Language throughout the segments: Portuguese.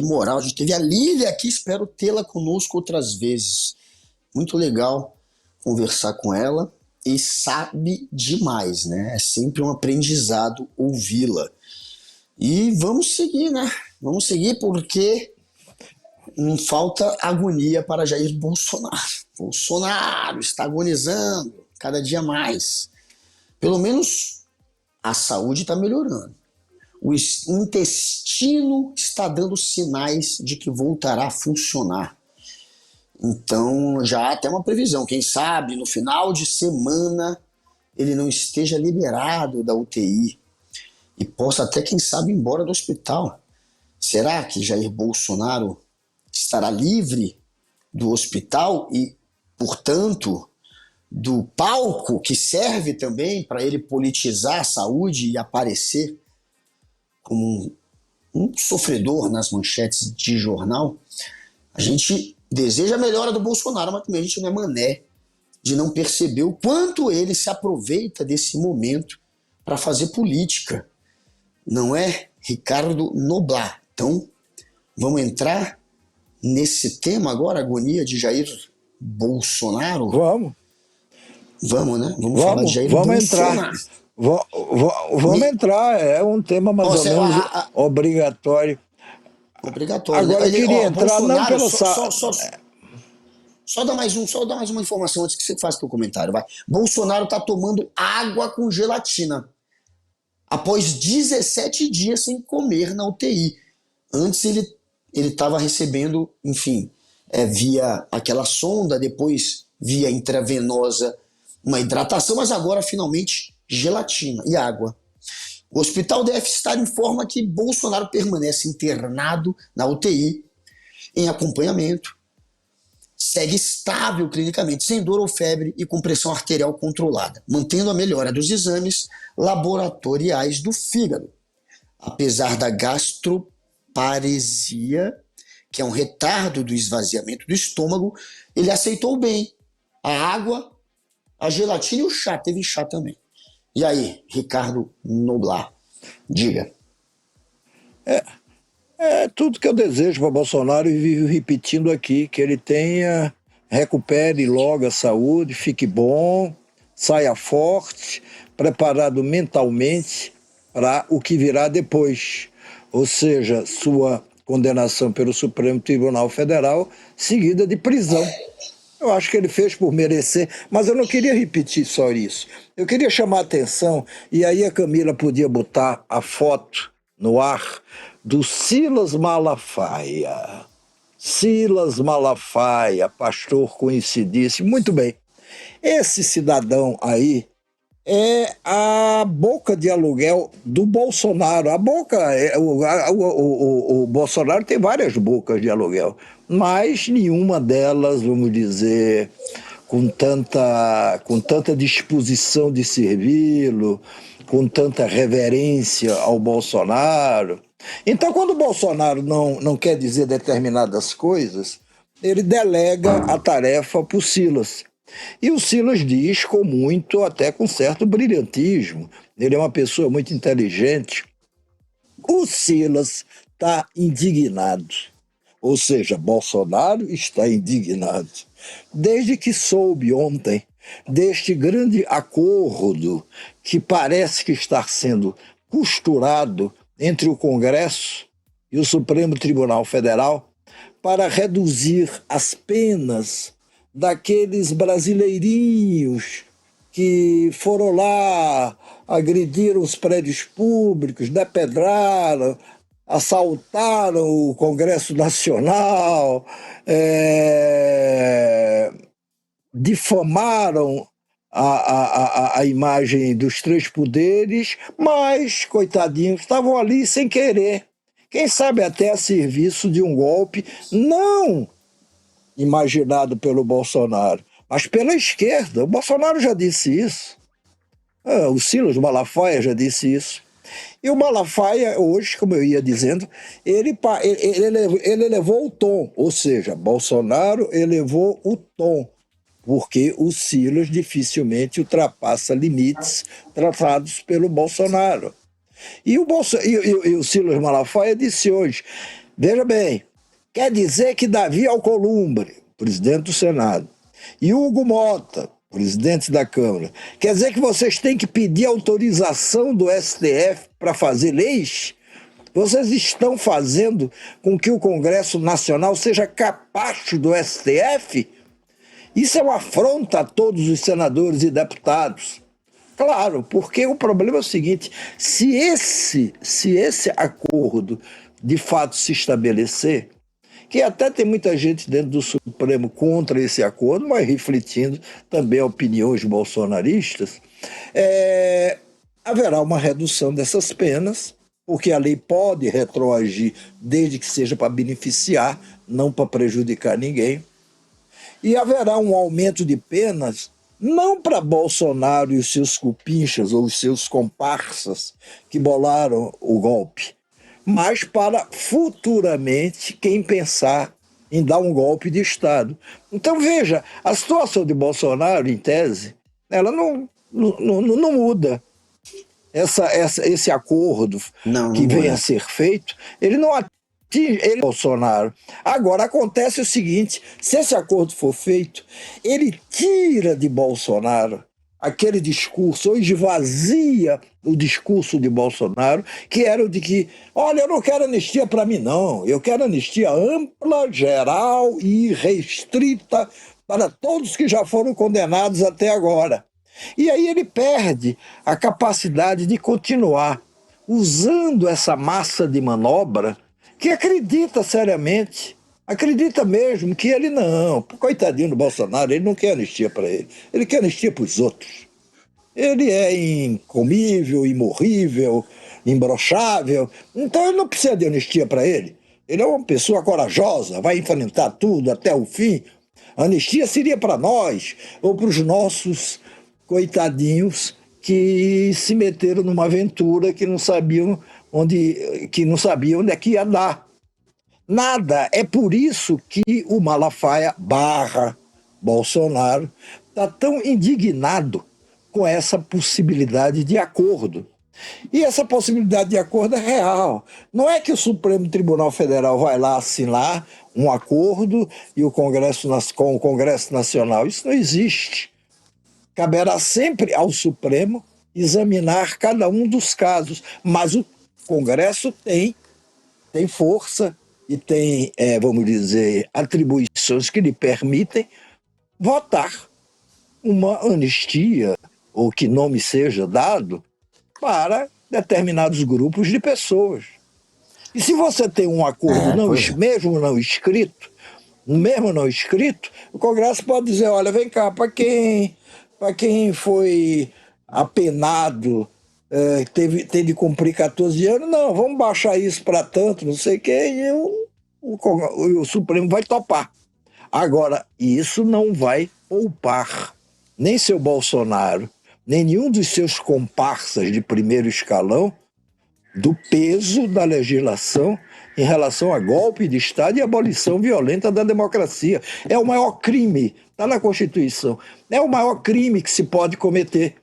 Que moral, a gente teve a Lívia aqui, espero tê-la conosco outras vezes. Muito legal conversar com ela e sabe demais, né? É sempre um aprendizado ouvi-la. E vamos seguir, né? Vamos seguir porque não falta agonia para Jair Bolsonaro. Bolsonaro está agonizando cada dia mais. Pelo menos a saúde está melhorando. O intestino está dando sinais de que voltará a funcionar. Então já há até uma previsão. Quem sabe no final de semana ele não esteja liberado da UTI e possa até, quem sabe, ir embora do hospital. Será que Jair Bolsonaro estará livre do hospital e, portanto, do palco que serve também para ele politizar a saúde e aparecer como um sofredor nas manchetes de jornal? A gente deseja a melhora do Bolsonaro, mas também a gente não é mané de não perceber o quanto ele se aproveita desse momento para fazer política. Não é, Ricardo Noblat? Então, vamos entrar nesse tema agora, agonia de Jair Bolsonaro? Vamos. Vamos, né? Vamos falar de Jair Vamos Bolsonaro. Vamos entrar, é um tema mais ou menos obrigatório. Obrigatório. Agora eu queria entrar, não pelo... Só dá mais uma informação antes que você faça o seu comentário, vai. Bolsonaro está tomando água com gelatina após 17 dias sem comer na UTI. Antes ele estava recebendo, enfim, via aquela sonda, depois via intravenosa uma hidratação, mas agora finalmente gelatina e água. O hospital DF-Star informa que Bolsonaro permanece internado na UTI em acompanhamento, segue estável clinicamente, sem dor ou febre e com pressão arterial controlada, mantendo a melhora dos exames laboratoriais do fígado. Apesar da gastroparesia, que é um retardo do esvaziamento do estômago, ele aceitou bem a água, a gelatina e o chá. Teve chá também. E aí, Ricardo Noblat, diga. É tudo que eu desejo para Bolsonaro e vivo repetindo aqui, que ele recupere logo a saúde, fique bom, saia forte, preparado mentalmente para o que virá depois. Ou seja, sua condenação pelo Supremo Tribunal Federal, seguida de prisão. Eu acho que ele fez por merecer, mas eu não queria repetir só isso. Eu queria chamar a atenção, e aí a Camila podia botar a foto no ar, do Silas Malafaia. Silas Malafaia, pastor conhecidíssimo. Muito bem. Esse cidadão aí é a boca de aluguel do Bolsonaro. O Bolsonaro tem várias bocas de aluguel, mas nenhuma delas, vamos dizer, com tanta disposição de servi-lo, com tanta reverência ao Bolsonaro. Então, quando o Bolsonaro não quer dizer determinadas coisas, ele delega a tarefa para o Silas. E o Silas diz até com certo brilhantismo, ele é uma pessoa muito inteligente. O Silas está indignado, ou seja, Bolsonaro está indignado, desde que soube ontem deste grande acordo que parece que está sendo costurado entre o Congresso e o Supremo Tribunal Federal para reduzir as penas daqueles brasileirinhos que foram lá, agrediram os prédios públicos, depedraram, assaltaram o Congresso Nacional, difamaram a imagem dos três poderes, mas, coitadinhos, estavam ali sem querer. Quem sabe até a serviço de um golpe não imaginado pelo Bolsonaro, mas pela esquerda. O Bolsonaro já disse isso. O Silas Malafaia já disse isso. E o Malafaia, hoje, como eu ia dizendo, ele elevou o tom, ou seja, Bolsonaro elevou o tom, porque o Silas dificilmente ultrapassa limites tratados pelo Bolsonaro. E o Silas Malafaia disse hoje, Veja bem, quer dizer que Davi Alcolumbre, presidente do Senado, e Hugo Mota, presidente da Câmara, quer dizer que vocês têm que pedir autorização do STF para fazer leis? Vocês estão fazendo com que o Congresso Nacional seja capacho do STF? Isso é uma afronta a todos os senadores e deputados. Claro, porque o problema é o seguinte, se esse acordo de fato se estabelecer, que até tem muita gente dentro do Supremo contra esse acordo, mas refletindo também opiniões bolsonaristas, haverá uma redução dessas penas, porque a lei pode retroagir desde que seja para beneficiar, não para prejudicar ninguém. E haverá um aumento de penas, não para Bolsonaro e os seus cupinchas ou os seus comparsas que bolaram o golpe, mas para futuramente quem pensar em dar um golpe de Estado. Então veja, a situação de Bolsonaro, em tese, ela não muda. Esse acordo que vem a ser feito, ele não atinge Bolsonaro. Agora, acontece o seguinte, se esse acordo for feito, ele tira de Bolsonaro aquele discurso, ou esvazia o discurso de Bolsonaro, que era o de que, olha, eu não quero anistia para mim não, eu quero anistia ampla, geral e restrita para todos que já foram condenados até agora. E aí ele perde a capacidade de continuar usando essa massa de manobra que acredita seriamente, acredita mesmo que ele não, coitadinho do Bolsonaro, ele não quer anistia para ele quer anistia para os outros. Ele é incomível, imorrível, imbrochável, então ele não precisa de anistia para ele. Ele é uma pessoa corajosa, vai enfrentar tudo até o fim. A anistia seria para nós, ou para os nossos coitadinhos que se meteram numa aventura que não sabiam onde é que ia dar. Nada. É por isso que o Malafaia barra Bolsonaro está tão indignado com essa possibilidade de acordo. E essa possibilidade de acordo é real. Não é que o Supremo Tribunal Federal vai lá assinar um acordo e com o Congresso Nacional. Isso não existe. Caberá sempre ao Supremo examinar cada um dos casos, mas o Congresso tem força e tem, vamos dizer, atribuições que lhe permitem votar uma anistia, ou que nome seja dado, para determinados grupos de pessoas. E se você tem um acordo mesmo não escrito, o Congresso pode dizer, olha, vem cá, para quem foi apenado, tem de cumprir 14 anos, não, vamos baixar isso para tanto, não sei o quê, e o Supremo vai topar. Agora, isso não vai poupar nem seu Bolsonaro, nem nenhum dos seus comparsas de primeiro escalão do peso da legislação em relação a golpe de Estado e abolição violenta da democracia. É o maior crime, está na Constituição, é o maior crime que se pode cometer.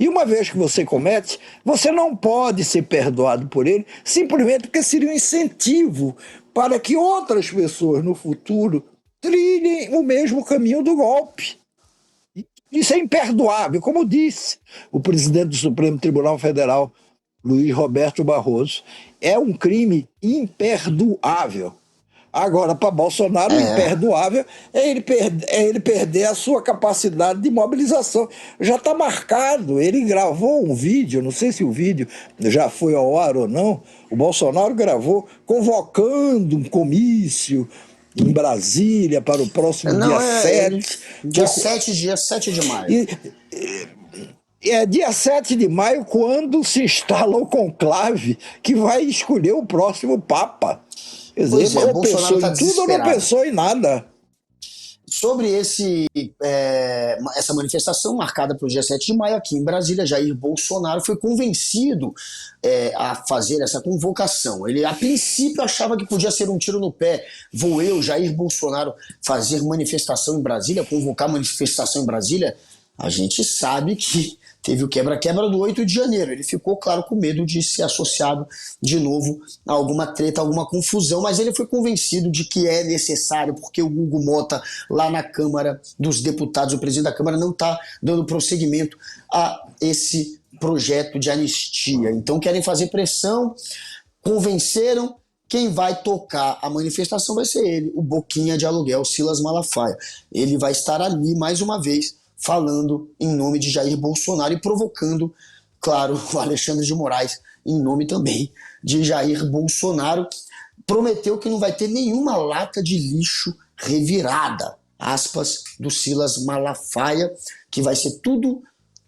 E uma vez que você comete, você não pode ser perdoado por ele, simplesmente porque seria um incentivo para que outras pessoas no futuro trilhem o mesmo caminho do golpe. Isso é imperdoável, como disse o presidente do Supremo Tribunal Federal, Luiz Roberto Barroso. É um crime imperdoável. Agora, para Bolsonaro, o imperdoável é ele perder a sua capacidade de mobilização. Já está marcado, ele gravou um vídeo, não sei se o vídeo já foi ao ar ou não, o Bolsonaro gravou convocando um comício em Brasília para o próximo dia 7. Dia 7 de maio. É dia 7 de maio quando se instala o conclave que vai escolher o próximo Papa. Quer dizer, ou pensou em tudo ou não pensou em nada. Sobre essa manifestação marcada para o dia 7 de maio aqui em Brasília, Jair Bolsonaro foi convencido a fazer essa convocação. Ele, a princípio, achava que podia ser um tiro no pé. Vou eu, Jair Bolsonaro, fazer manifestação em Brasília, convocar manifestação em Brasília? A gente sabe que teve o quebra-quebra do 8 de janeiro. Ele ficou, claro, com medo de ser associado de novo a alguma treta, alguma confusão, mas ele foi convencido de que é necessário, porque o Hugo Mota, lá na Câmara dos Deputados, o presidente da Câmara, não está dando prosseguimento a esse projeto de anistia. Então querem fazer pressão, convenceram. Quem vai tocar a manifestação vai ser ele, o Boquinha de Aluguel, Silas Malafaia. Ele vai estar ali, mais uma vez, falando em nome de Jair Bolsonaro e provocando, claro, o Alexandre de Moraes, em nome também de Jair Bolsonaro. Prometeu que não vai ter nenhuma lata de lixo revirada, aspas, do Silas Malafaia, que vai ser tudo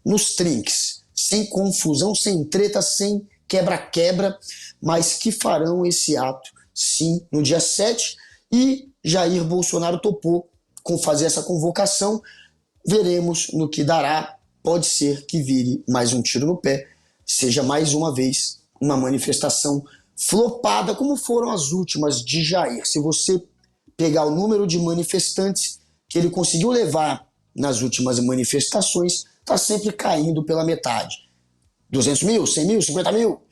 nos trinques, sem confusão, sem treta, sem quebra-quebra, mas que farão esse ato, sim, no dia 7, e Jair Bolsonaro topou com fazer essa convocação. Veremos no que dará. Pode ser que vire mais um tiro no pé, seja mais uma vez uma manifestação flopada, como foram as últimas de Jair. Se você pegar o número de manifestantes que ele conseguiu levar nas últimas manifestações, está sempre caindo pela metade. 200 mil, 100 mil, 50 mil.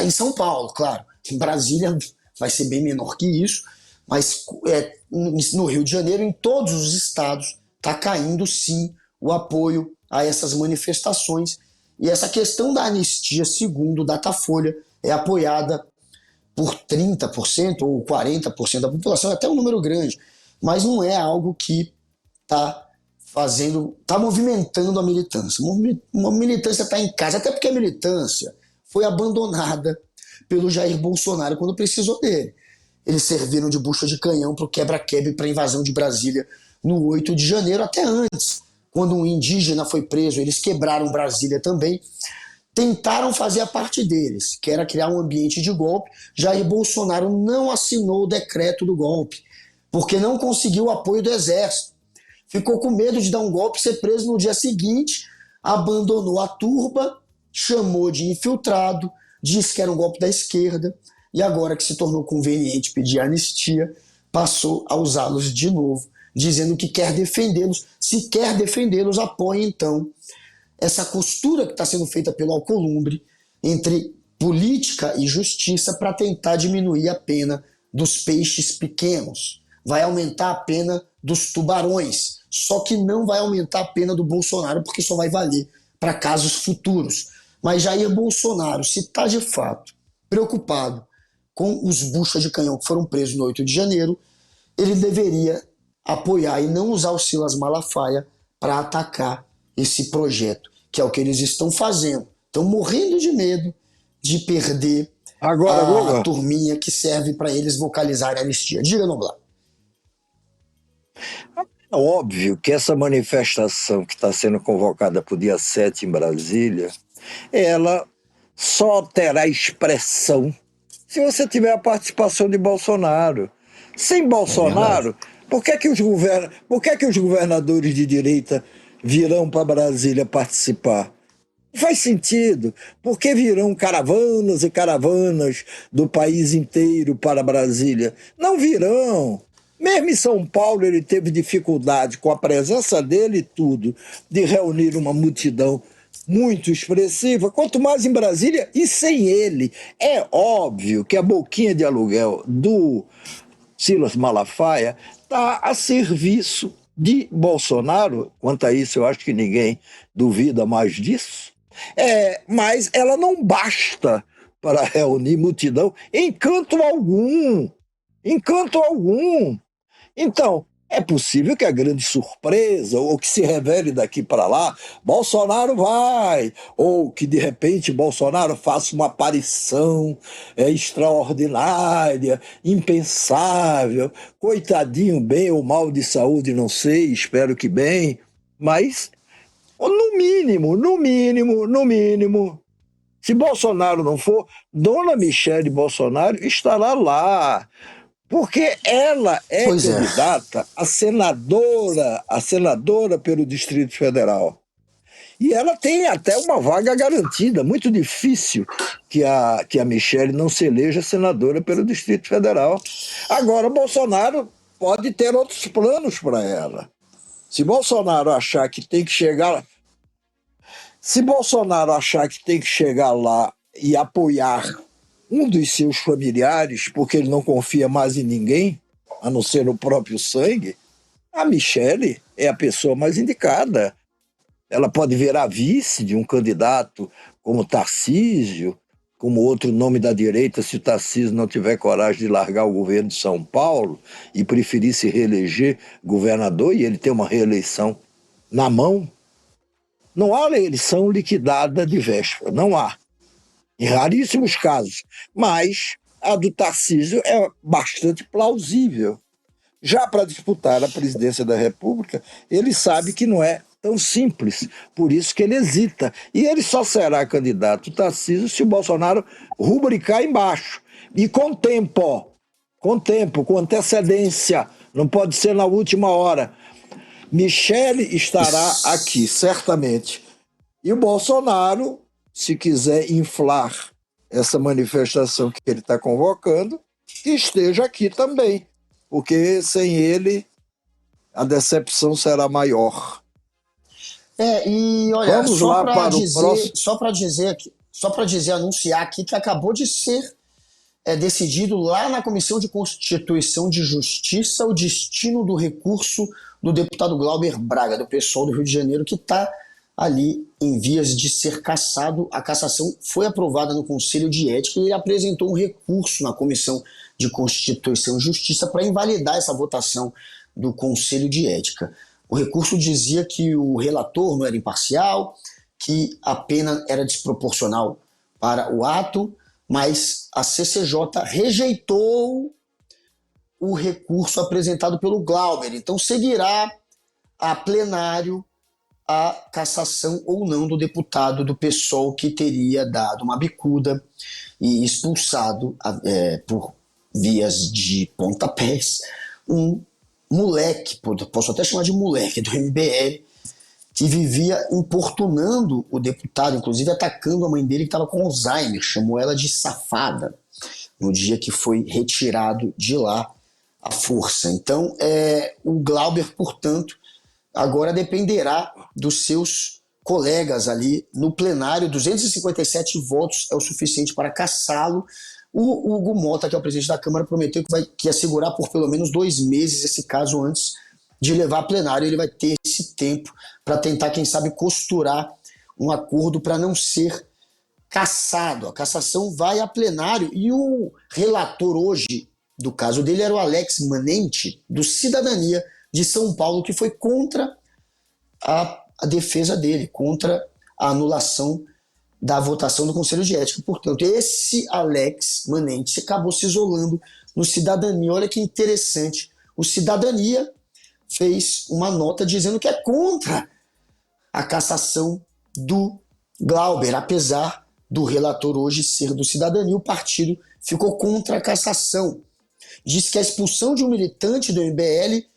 Em São Paulo, claro. Em Brasília vai ser bem menor que isso, mas no Rio de Janeiro, em todos os estados, está caindo sim o apoio a essas manifestações. E essa questão da anistia, segundo o Datafolha, é apoiada por 30% ou 40% da população, é até um número grande, mas não é algo que está movimentando a militância. Uma militância está em casa, até porque a militância foi abandonada pelo Jair Bolsonaro quando precisou dele. Eles serviram de bucha de canhão para o quebra-quebra e para a invasão de Brasília no 8 de janeiro, até antes, quando um indígena foi preso, eles quebraram Brasília também. Tentaram fazer a parte deles, que era criar um ambiente de golpe. Jair Bolsonaro não assinou o decreto do golpe, porque não conseguiu o apoio do Exército. Ficou com medo de dar um golpe, ser preso no dia seguinte, abandonou a turba, chamou de infiltrado, disse que era um golpe da esquerda, e agora que se tornou conveniente pedir anistia, passou a usá-los de novo, dizendo que quer defendê-los. Se quer defendê-los, apoie então essa costura que está sendo feita pelo Alcolumbre entre política e justiça para tentar diminuir a pena dos peixes pequenos. Vai aumentar a pena dos tubarões, só que não vai aumentar a pena do Bolsonaro, porque só vai valer para casos futuros. Mas Jair Bolsonaro, se está de fato preocupado com os buchas de canhão que foram presos no 8 de janeiro, ele deveria apoiar e não usar o Silas Malafaia para atacar esse projeto, que é o que eles estão fazendo. Estão morrendo de medo de perder a turminha que serve para eles vocalizarem a anistia. Diga, Noblar. É óbvio que essa manifestação que está sendo convocada para o dia 7 em Brasília, ela só terá expressão se você tiver a participação de Bolsonaro. Sem Bolsonaro, por que que os governadores de direita virão para Brasília participar? Não faz sentido. Por que virão caravanas e caravanas do país inteiro para Brasília? Não virão. Mesmo em São Paulo ele teve dificuldade, com a presença dele e tudo, de reunir uma multidão muito expressiva, quanto mais em Brasília e sem ele. É óbvio que a boquinha de aluguel do Silas Malafaia está a serviço de Bolsonaro. Quanto a isso, eu acho que ninguém duvida mais disso. Mas ela não basta para reunir multidão em canto algum. Em canto algum. Então, é possível que a grande surpresa, ou que se revele daqui para lá, Bolsonaro vai, ou que de repente Bolsonaro faça uma aparição extraordinária, impensável, coitadinho, bem ou mal de saúde, não sei, espero que bem, mas no mínimo, se Bolsonaro não for, Dona Michele Bolsonaro estará lá. Porque ela é candidata a senadora pelo Distrito Federal. E ela tem até uma vaga garantida. Muito difícil que a Michele não se eleja senadora pelo Distrito Federal. Agora, Bolsonaro pode ter outros planos para ela. Se Bolsonaro achar que tem que chegar Se Bolsonaro achar que tem que chegar lá e apoiar um dos seus familiares, porque ele não confia mais em ninguém, a não ser no próprio sangue, a Michele é a pessoa mais indicada. Ela pode virar vice de um candidato como Tarcísio, como outro nome da direita, se o Tarcísio não tiver coragem de largar o governo de São Paulo e preferir se reeleger governador, e ele tem uma reeleição na mão. Não há eleição liquidada de véspera, não há. Em raríssimos casos. Mas a do Tarcísio é bastante plausível. Já para disputar a presidência da República, ele sabe que não é tão simples, por isso que ele hesita. E ele só será candidato Tarcísio se o Bolsonaro rubricar embaixo. E com tempo, com antecedência, não pode ser na última hora. Michele estará aqui, certamente. E o Bolsonaro, se quiser inflar essa manifestação que ele está convocando, que esteja aqui também, porque sem ele a decepção será maior. E olha, Vamos lá para o próximo. só para dizer, anunciar aqui que acabou de ser decidido lá na Comissão de Constituição e Justiça o destino do recurso do deputado Glauber Braga, do PSOL do Rio de Janeiro, que está ali em vias de ser cassado. A cassação foi aprovada no Conselho de Ética e ele apresentou um recurso na Comissão de Constituição e Justiça para invalidar essa votação do Conselho de Ética. O recurso dizia que o relator não era imparcial, que a pena era desproporcional para o ato, mas a CCJ rejeitou o recurso apresentado pelo Glauber. Então seguirá a plenário a cassação ou não do deputado do PSOL que teria dado uma bicuda e expulsado por vias de pontapés um moleque, posso até chamar de moleque, do MBL, que vivia importunando o deputado, inclusive atacando a mãe dele que estava com Alzheimer, chamou ela de safada, no dia que foi retirado de lá à força. Então, o Glauber, portanto, agora dependerá dos seus colegas ali no plenário. 257 votos é o suficiente para cassá-lo. O Hugo Mota, que é o presidente da Câmara, prometeu que ia segurar por pelo menos 2 meses esse caso antes de levar a plenário. Ele vai ter esse tempo para tentar, quem sabe, costurar um acordo para não ser cassado. A cassação vai a plenário e o relator hoje do caso dele era o Alex Manente, do Cidadania de São Paulo, que foi contra a defesa dele, contra a anulação da votação do Conselho de Ética. Portanto, esse Alex Manente acabou se isolando no Cidadania. Olha que interessante. O Cidadania fez uma nota dizendo que é contra a cassação do Glauber, apesar do relator hoje ser do Cidadania, o partido ficou contra a cassação. Diz que a expulsão de um militante do MBL,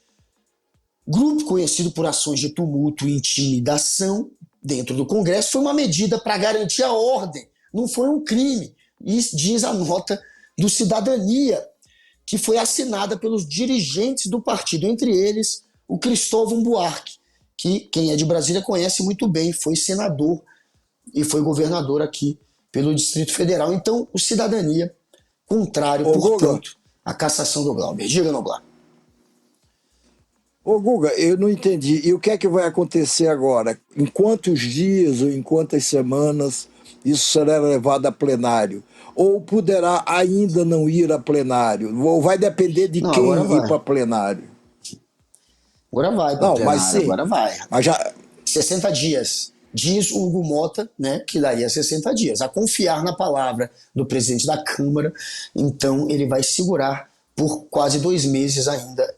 grupo conhecido por ações de tumulto e intimidação dentro do Congresso, foi uma medida para garantir a ordem, não foi um crime. Isso diz a nota do Cidadania, que foi assinada pelos dirigentes do partido, entre eles o Cristóvão Buarque, que quem é de Brasília conhece muito bem, foi senador e foi governador aqui pelo Distrito Federal. Então, o Cidadania, contrário, portanto, à cassação do Glauber. Diga, Noblar. Ô Guga, eu não entendi. E o que é que vai acontecer agora? Em quantos dias ou em quantas semanas isso será levado a plenário? Ou poderá ainda não ir a plenário? Ou vai depender de quem ir para plenário? Agora vai para plenário, mas sim, agora vai. Mas já... 60 dias. Diz o Hugo Mota, né, que daria 60 dias. A confiar na palavra do presidente da Câmara, então ele vai segurar por quase 2 meses ainda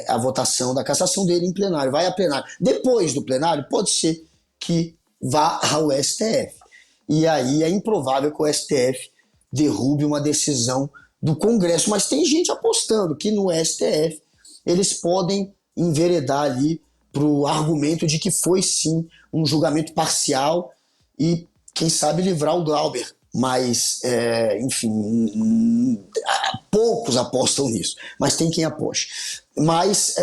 a votação da cassação dele em plenário. Vai a plenário. Depois do plenário, pode ser que vá ao STF. E aí é improvável que o STF derrube uma decisão do Congresso. Mas tem gente apostando que no STF eles podem enveredar ali para o argumento de que foi sim um julgamento parcial e, quem sabe, livrar o Glauber. Mas, enfim, poucos apostam nisso, mas tem quem aposte. Mas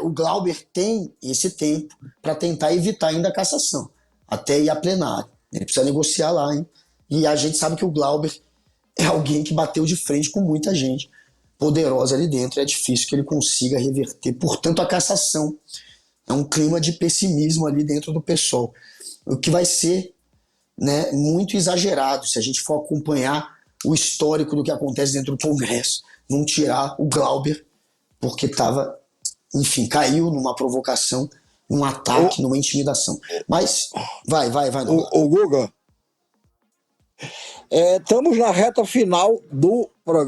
o Glauber tem esse tempo para tentar evitar ainda a cassação. até ir a plenário. Ele precisa negociar lá, hein? E a gente sabe que o Glauber é alguém que bateu de frente com muita gente poderosa ali dentro. É difícil que ele consiga reverter. Portanto, a cassação é um clima de pessimismo ali dentro do PSOL. O que vai ser, né, muito exagerado se a gente for acompanhar o histórico do que acontece dentro do Congresso. Vão tirar o Glauber porque estava, enfim, caiu numa provocação, num ataque, numa intimidação. Mas vai, não. O Guga, estamos na reta final do programa.